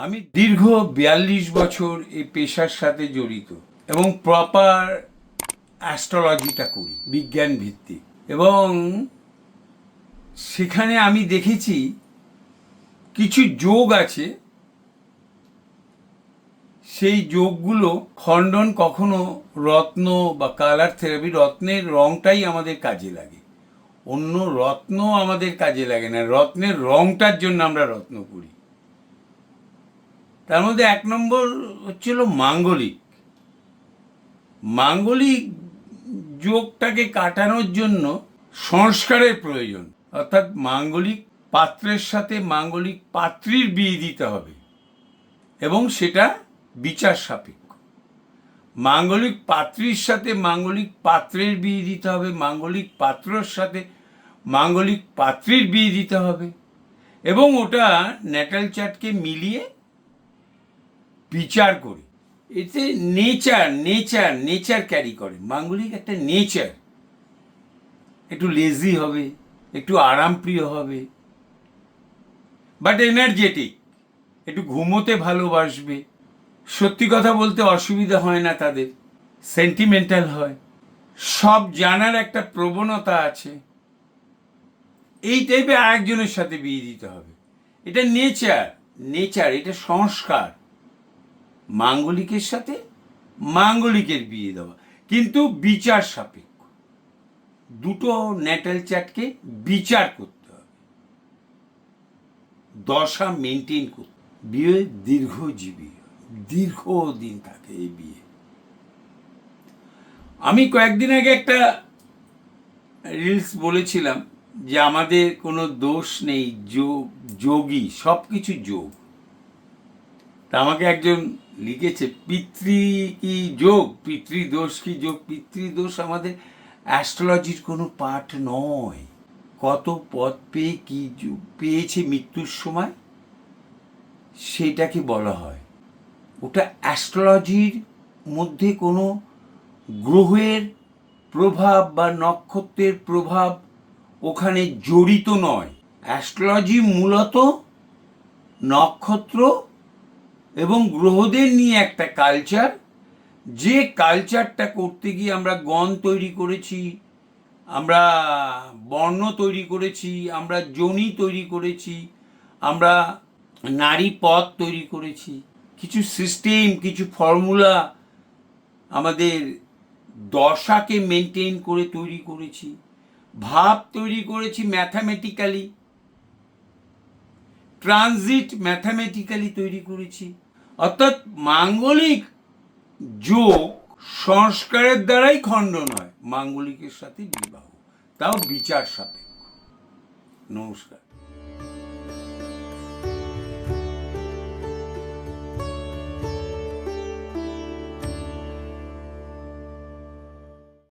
আমি দীর্ঘ ৪২ বছর এই পেশার সাথে জড়িত এবং প্রপার অ্যাস্ট্রোলজিটা করি বিজ্ঞান ভিত্তিক, এবং সেখানে আমি দেখেছি কিছু যোগ আছে, সেই যোগগুলো খণ্ডন কখনো রত্ন বা কালার থেরাপি, রত্নের রংটাই আমাদের কাজে লাগে, অন্য রত্ন আমাদের কাজে লাগে না, রত্নের রংটার জন্য আমরা রত্ন করি। তার মধ্যে ১ নম্বর হচ্ছিল মাঙ্গলিক। মাঙ্গলিক যোগটাকে কাটানোর জন্য সংস্কারের প্রয়োজন, অর্থাৎ মাঙ্গলিক পাত্রের সাথে মাঙ্গলিক পাত্রীর বিয়ে দিতে হবে এবং সেটা বিচার সাপেক্ষ। মাঙ্গলিক পাত্রীর সাথে মাঙ্গলিক পাত্রের বিয়ে দিতে হবে, মাঙ্গলিক পাত্রর সাথে মাঙ্গলিক পাত্রীর বিয়ে দিতে হবে, এবং ওটা ন্যাটাল চার্টকে মিলিয়ে বিচার করে। এতে নেচার ক্যারি করে। মাঙ্গলিক একটা নেচার, একটু লেজি হবে, একটু আরামপ্রিয় হবে, বাট এনার্জেটিক, একটু ঘুমোতে ভালোবাসবে, সত্যি কথা বলতে অসুবিধা হয় না তাদের, সেন্টিমেন্টাল হয়, সব জানার একটা প্রবণতা আছে। এই টাইপের আরেকজনের সাথে বিয়ে দিতে হবে। এটা নেচার, এটা সংস্কার। মাঙ্গলিকের সাথে মাঙ্গলিকের বিয়ে দেওয়া, কিন্তু বিচার সাপেক্ষ। দুটো ন্যাটাল চার্টকে বিচার করতে হবে, দশা মেনটেন করতে। বিয়ে দীর্ঘজীবী, দীর্ঘদিন থাকে এই বিয়ে। আমি কয়েকদিন আগে একটা রিলস বলেছিলাম যে আমাদের কোনো দোষ নেই, যোগী, সব কিছু যোগ। তা আমাকে একজন লিখেছে, পিতৃ কি যোগ, পিতৃদোষ কি যোগ? পিতৃদোষ আমাদের অ্যাস্ট্রোলজির কোনো পার্ট নয়। কত পদ পেয়ে কি পেয়েছে মৃত্যুর সময়, সেটাকে বলা হয়। ওটা অ্যাস্ট্রোলজির মধ্যে কোনো গ্রহের প্রভাব বা নক্ষত্রের প্রভাব ওখানে জড়িত নয়। অ্যাস্ট্রোলজি মূলত নক্ষত্র এবং গ্রহদের নিয়ে একটা কালচার, যে কালচারটা করতে গিয়ে আমরা গণ তৈরি করেছি, আমরা বর্ণ তৈরি করেছি, আমরা যোনি তৈরি করেছি, আমরা নারী পদ তৈরি করেছি, কিছু সিস্টেম, কিছু ফর্মুলা আমাদের দশাকে মেনটেন করে তৈরি করেছি, ভাব তৈরি করেছি ম্যাথামেটিক্যালি, ট্রানজিট ম্যাথামেটিক্যালি তৈরি করেছি। অর্থাৎ মাঙ্গলিক যোগ সংস্কারের দ্বারাই খণ্ডন হয়, মাঙ্গলিকের সাথে বিবাহ, তাও বিচার সাপেক্ষ। নমস্কার।